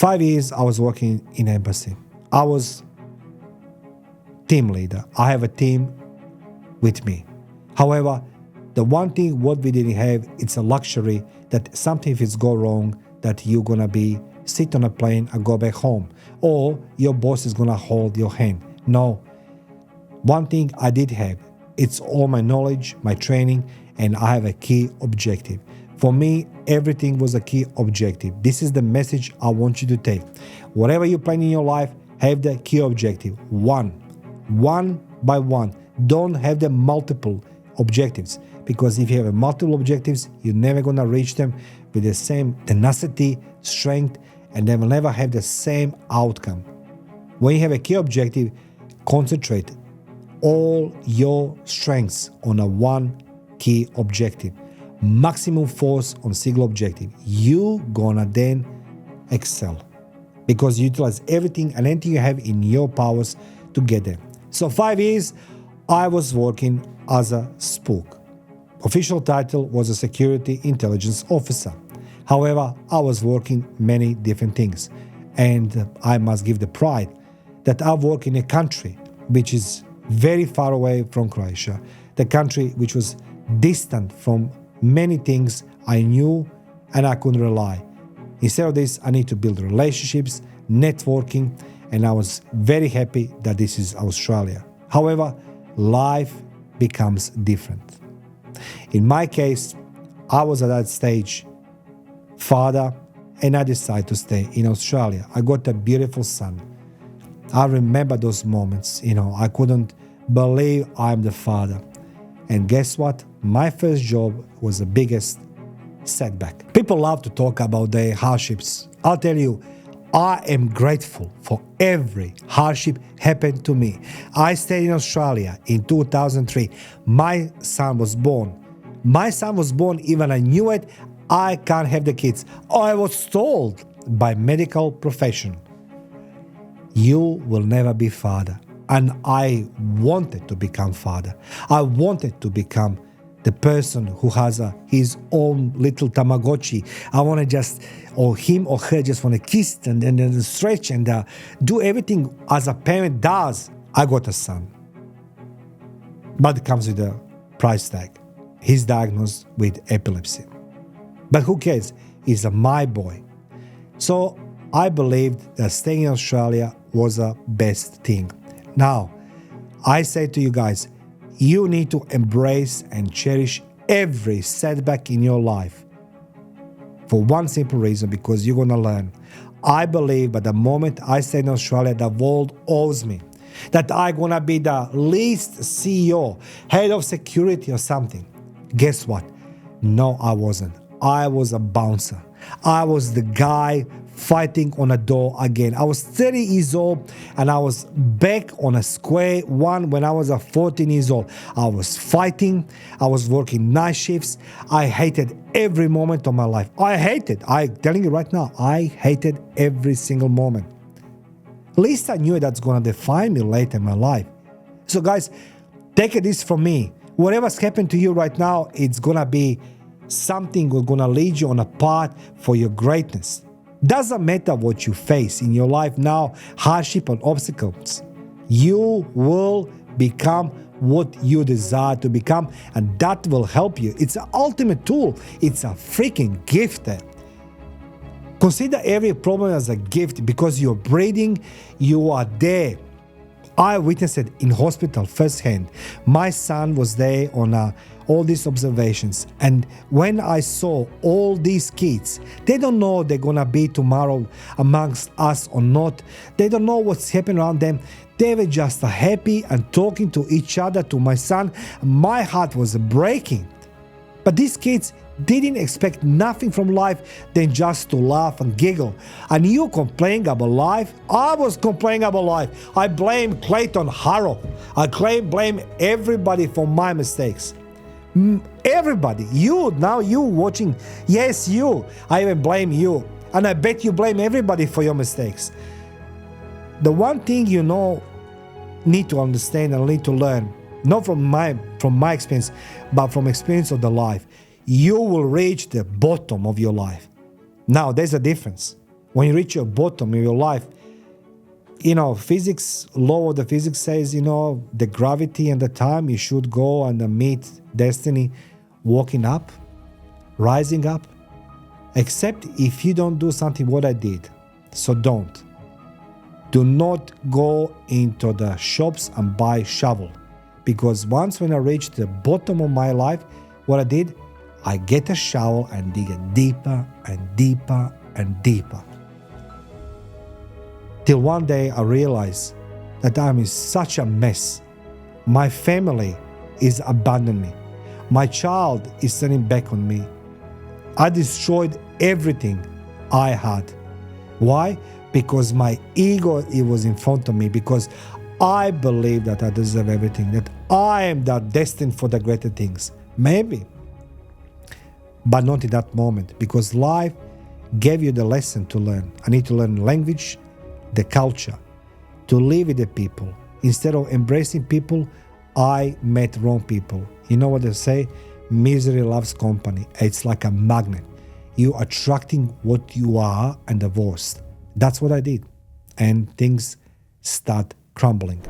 5 years I was working in embassy. I was team leader. I have a team with me. However, the one thing what we didn't have, it's a luxury that something if it's go wrong, that you're gonna be sit on a plane and go back home, or your boss is gonna hold your hand. No. One thing I did have, it's all my knowledge, my training, and I have a key objective. For me, everything was a key objective. This is the message I want you to take. Whatever you plan in your life, have the key objective. One by one. Don't have the multiple objectives, because if you have multiple objectives, you're never gonna reach them with the same tenacity, strength, and they will never have the same outcome. When you have a key objective, concentrate all your strengths on a one key objective. Maximum force on single objective. You gonna then excel because you utilize everything and anything you have in your powers to get there. So 5 years, I was working as a spook. Official title was a security intelligence officer. However, I was working many different things, and I must give the pride that I work in a country which is very far away from Croatia, the country which was distant from many things I knew and I couldn't rely. Instead of this, I need to build relationships, networking, and I was very happy that this is Australia. However, life becomes different. In my case, I was at that stage, father, and I decided to stay in Australia. I got a beautiful son. I remember those moments, I couldn't believe I'm the father. And guess what? My first job was the biggest setback. People love to talk about their hardships. I'll tell you, I am grateful for every hardship happened to me. I stayed in Australia in 2003. My son was born. Even I knew it, I can't have the kids. I was told by medical profession, you will never be father. And I wanted to become father. I wanted to become the person who has his own little Tamagotchi. I want to just, or him or her just want to kiss and stretch and do everything as a parent does. I got a son. But it comes with a price tag. He's diagnosed with epilepsy. But who cares? He's my boy. So I believed that staying in Australia was the best thing. Now, I say to you guys, you need to embrace and cherish every setback in your life for one simple reason, because you're going to learn. I believe by the moment I stay in Australia, the world owes me that I'm going to be the least CEO, head of security or something. Guess what? No, I wasn't. I was a bouncer. I was the guy fighting on a door again. I was 30 years old and I was back on a square one when I was 14 years old. I was fighting. I was working night shifts. I hated every moment of my life. I'm telling you right now, I hated every single moment. At least I knew that's going to define me later in my life. So guys, take this from me. Whatever's happened to you right now, it's going to be something that's going to lead you on a path for your greatness. Doesn't matter what you face in your life now, hardship and obstacles. You will become what you desire to become, and that will help you. It's an ultimate tool. It's a freaking gift. Consider every problem as a gift because you're breathing, you are there. I witnessed it in hospital firsthand. My son was there on all these observations. And when I saw all these kids, they don't know they're going to be tomorrow amongst us or not. They don't know what's happening around them. They were just happy and talking to each other, to my son. My heart was breaking. But these kids didn't expect nothing from life than just to laugh and giggle. And you complaining about life? I was complaining about life. I blame Clayton Harrow. I blame everybody for my mistakes. Everybody. You watching. Yes, you. I even blame you. And I bet you blame everybody for your mistakes. The one thing need to understand and need to learn, not from my experience, but from experience of the life, you will reach the bottom of your life. Now, there's a difference. When you reach your bottom in your life, physics, law of the physics says, the gravity and the time you should go and meet destiny walking up, rising up, except if you don't do something what I did. So don't. Do not go into the shops and buy shovel. Because once when I reached the bottom of my life, what I did, I get a shovel and dig it deeper and deeper and deeper. Till one day I realized that I'm in such a mess. My family is abandoning me. My child is turning back on me. I destroyed everything I had. Why? Because my ego, it was in front of me, because I believe that I deserve everything, that I am that destined for the greater things. Maybe. But not in that moment, because life gave you the lesson to learn. I need to learn language, the culture, to live with the people. Instead of embracing people, I met wrong people. You know what they say? Misery loves company. It's like a magnet. You attracting what you are and the worst. That's what I did. And things start crumbling.